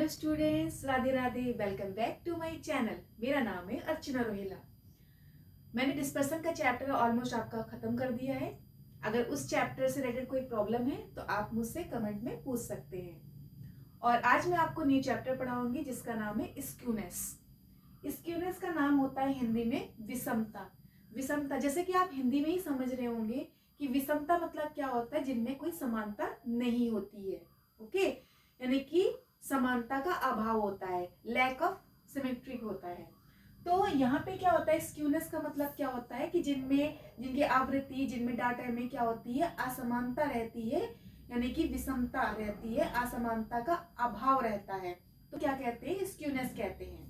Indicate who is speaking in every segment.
Speaker 1: Hello students, Radhe Radhe. Welcome back to my channel. मेरा नाम है अर्चना रोहिला। मैंने डिस्पर्सन का चैप्टर ऑलमोस्ट आपका खत्म कर दिया है। अगर उस चैप्टर से रिलेटेड कोई प्रॉब्लम है तो आप मुझसे कमेंट में पूछ सकते हैं। और आज मैं आपको न्यू चैप्टर पढ़ाऊंगी जिसका नाम है स्क्यूनेस। स्क्यूनेस का नाम होता है हिंदी में विषमता। विषमता जैसे कि आप हिंदी में ही समझ रहे होंगे कि विषमता मतलब क्या होता है, जिनमें कोई समानता नहीं होती है। ओके, यानी कि समानता का अभाव होता है, लैक ऑफ सिमेट्रिक होता है। तो यहाँ पे क्या होता है, स्क्यूनेस का मतलब क्या होता है कि जिनकी आवृत्ति, जिनमें डाटा में क्या होती है, असमानता रहती है, यानी कि विषमता रहती है, असमानता का अभाव रहता है। तो क्या कहते हैं, स्क्यूनेस कहते हैं।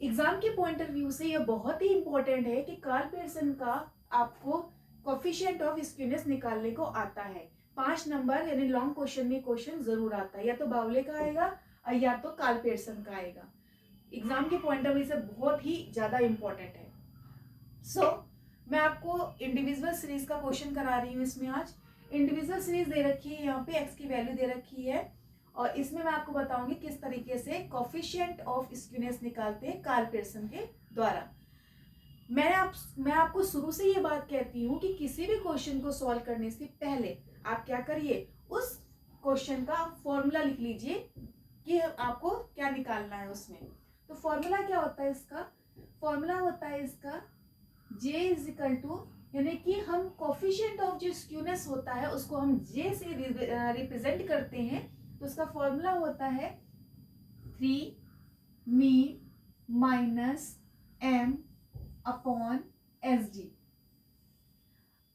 Speaker 1: एग्जाम के पॉइंट ऑफ व्यू से यह बहुत ही इंपॉर्टेंट है कि कार्ल पियर्सन का आपको कोफिशिएंट ऑफ स्क्यूनेस निकालने को आता है। 5 नंबर यानी लॉन्ग क्वेश्चन में क्वेश्चन जरूर आता है, या तो बावले का आएगा और या तो कार्ल पियर्सन का आएगा। एग्जाम के पॉइंट ऑफ व्यू से बहुत ही ज्यादा इंपॉर्टेंट है। मैं आपको इंडिविजुअल सीरीज का क्वेश्चन करा रही हूँ। इसमें आज इंडिविजुअल सीरीज दे रखी है, यहाँ पे एक्स की वैल्यू दे रखी है और इसमें मैं आपको बताऊंगी किस तरीके से कोफिशिएंट ऑफ स्क्यूनेस निकालते हैं कार्ल पियर्सन के द्वारा। मैं आपको शुरू से ये बात कहती हूँ कि किसी भी क्वेश्चन को सॉल्व करने से पहले आप क्या करिए, उस क्वेश्चन का फॉर्मूला लिख लीजिए कि आपको क्या निकालना है उसमें। तो फॉर्मूला क्या होता है इसका? फॉर्मूला होता है इसका J इज इक्वल टू, यानी कि हम कोफिशिएंट ऑफ जो स्क्यूनेस होता है उसको हम J से रिप्रेजेंट करते हैं। तो उसका फॉर्मूला होता है 3 mean minus m upon SG।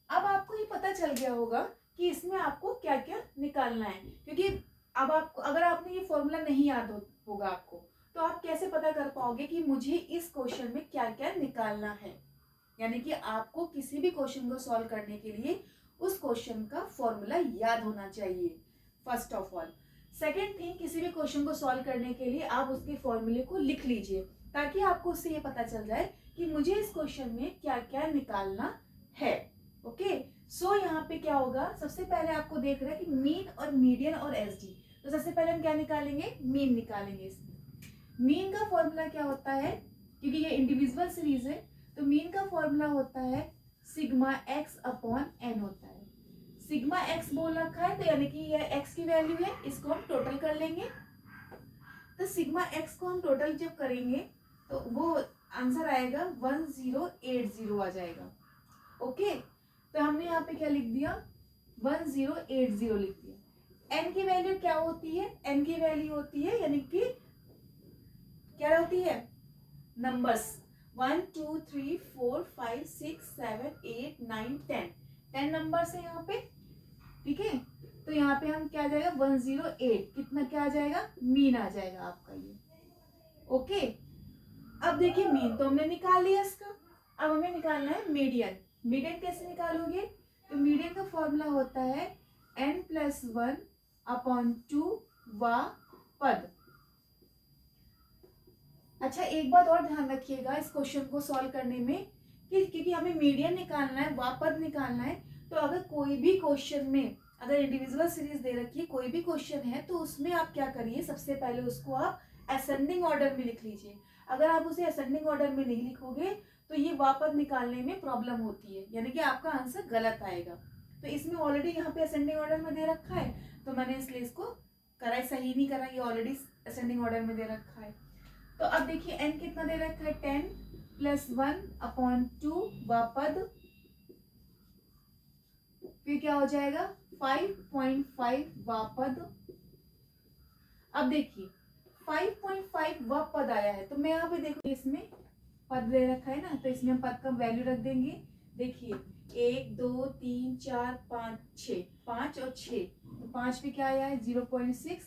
Speaker 1: अब आपको ये पता चल गया होगा कि इसमें आपको क्या क्या निकालना है, क्योंकि अब आपको, अगर आपने ये फॉर्मूला नहीं याद होगा आपको, तो आप कैसे पता कर पाओगे कि मुझे इस क्वेश्चन में क्या क्या निकालना है। यानी कि आपको किसी भी क्वेश्चन को सॉल्व करने के लिए उस क्वेश्चन का फॉर्मूला याद होना चाहिए, first of all. Second thing, किसी भी क्वेश्चन को सॉल्व करने के लिए आप उसके फॉर्मूले को लिख लीजिए, ताकि आपको उससे ये पता चल जाए कि मुझे इस क्वेश्चन में क्या क्या निकालना है। ओके, यहाँ पे क्या होगा, सबसे पहले आपको देख रहे हैं कि मीन और मीडियन और एसडी। तो सबसे पहले हम क्या निकालेंगे, मीन निकालेंगे। इसमें मीन का फॉर्मूला क्या होता है, क्योंकि ये इंडिविजुअल सीरीज है, तो मीन का फॉर्मूला होता है सिग्मा एक्स अपॉन एन होता है। सिग्मा एक्स बोल रखा है, तो यानी कि ये एक्स की वैल्यू है, इसको हम टोटल कर लेंगे। तो सिग्मा एक्स को हम टोटल जब करेंगे तो वो आंसर आएगा 1080 आ जाएगा। ओके, तो हमने यहाँ पे क्या लिख दिया, 1080 लिख दिया। एन की वैल्यू क्या होती है, एन की वैल्यू होती है, यानी कि क्या होती है, नंबर्स 1 2 3 4 5 6 7 8 9 10 10 नंबर है यहाँ पे। ठीक है, तो यहाँ पे हम क्या आ जाएगा 108, कितना क्या आ जाएगा, मीन आ जाएगा आपका ये। ओके, अब देखिए मीन तो हमने निकाल लिया इसका, अब हमें निकालना है मीडियन। मीडियन कैसे निकालोगे, तो मीडियन का फॉर्मूला होता है n+1 अपॉन 2 वा पद। अच्छा, एक बात और ध्यान रखिएगा इस क्वेश्चन को सॉल्व करने में कि क्योंकि हमें मीडियन निकालना है, वा पद निकालना है, तो अगर कोई भी क्वेश्चन में, अगर इंडिविजुअल सीरीज दे रखी है, कोई भी क्वेश्चन है, तो उसमें आप क्या करिए, सबसे पहले उसको आप असेंडिंग ऑर्डर में लिख लीजिए। अगर आप उसे असेंडिंग ऑर्डर में नहीं लिखोगे तो ये वापस निकालने में प्रॉब्लम होती है, यानी कि आपका आंसर गलत आएगा। तो इसमें ऑलरेडी यहाँ पे असेंडिंग ऑर्डर में दे रखा है, तो मैंने इसलिए इसको करा, सही नहीं करा, ये ऑलरेडी असेंडिंग ऑर्डर में दे रखा है। तो अब देखिए n कितना दे रखा है, 10+1 अपॉन 2 वा पद, फिर क्या हो जाएगा 5.5 वा पद। अब देखिए 5.5 वा पद आया है, तो मैं यहाँ पे देखो इसमें पद दे रखा है ना, तो इसमें हम पद का वैल्यू रख देंगे। देखिए 1 2 3 4 5 6, 5 और 6, तो 5 पे क्या आया है 0.6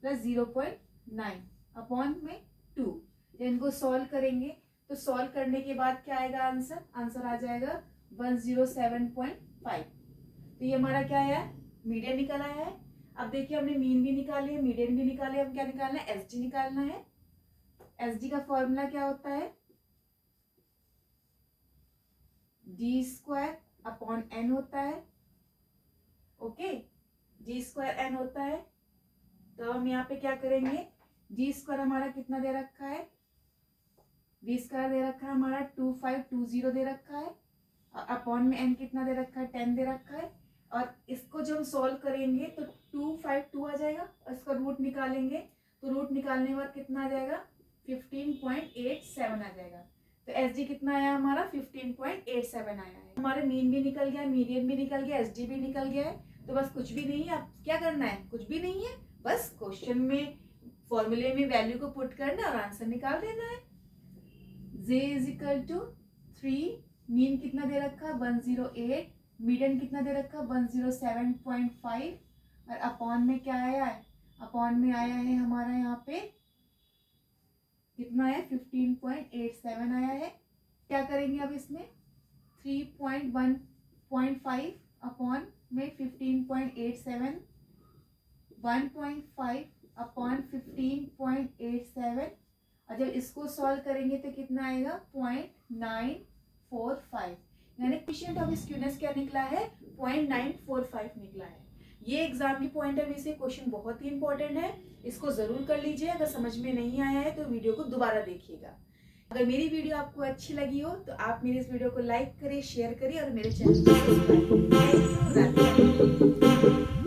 Speaker 1: प्लस 0.9 अपॉन में 2। जब इनको सॉल्व करेंगे तो सॉल्व करने के बाद क्या आएगा आंसर, आंसर आ जाएगा 107.5। तो ये हमारा क्या है, मीडियन निकल आया है। अब देखिए हमने मीन भी निकाली है, मीडियन भी निकाली है, अब क्या निकालना है, एसडी निकालना है। एसडी का फॉर्मूला क्या होता है, d² अपॉन n होता है। ओके, d² n होता है। तो हम यहाँ पे क्या करेंगे, जी स्क्वायर हमारा कितना दे रखा है, जी स्क्वायर दे रखा है हमारा 2520 दे रखा है, और अपॉन में n कितना दे रखा है 10 दे रखा है। और इसको जब हम सॉल्व करेंगे तो 252 आ जाएगा, और इसका रूट निकालेंगे तो रूट निकालने के बाद कितना आ जाएगा 15.87 आ जाएगा। तो एस डी कितना आया हमारा 15.87 आया है। हमारे मीन भी निकल गया, मीडियन भी निकल गया, एस डी भी निकल गया है। तो बस कुछ भी नहीं है, आप क्या करना है, कुछ भी नहीं है, बस क्वेश्चन में फॉर्मूले में वैल्यू को पुट करना और आंसर निकाल देना है। जे इज इक्वल टू 3, मीन कितना दे रखा 108, मीडियन कितना दे रखा 107.5, और अपॉन में क्या आया है, अपॉन में आया है हमारा यहाँ पे कितना है 15.87 आया है। क्या करेंगे अब इसमें 3.1.5 अपॉन में 15.87, 1.5 अपॉन 15.87, और जब इसको सॉल्व करेंगे तो कितना आएगा 0.945, यानी कोएफिशिएंट ऑफ स्क्यूनेस क्या निकला है 0.945 निकला है। ये एग्जाम की पॉइंट ऑफ व्यू से क्वेश्चन बहुत ही इंपॉर्टेंट है, इसको जरूर कर लीजिए। अगर समझ में नहीं आया है तो वीडियो को दोबारा देखिएगा। अगर मेरी वीडियो आपको अच्छी लगी हो तो आप मेरे इस वीडियो को लाइक करें, शेयर करें और मेरे चैनल को सब्सक्राइब करें। Thank you.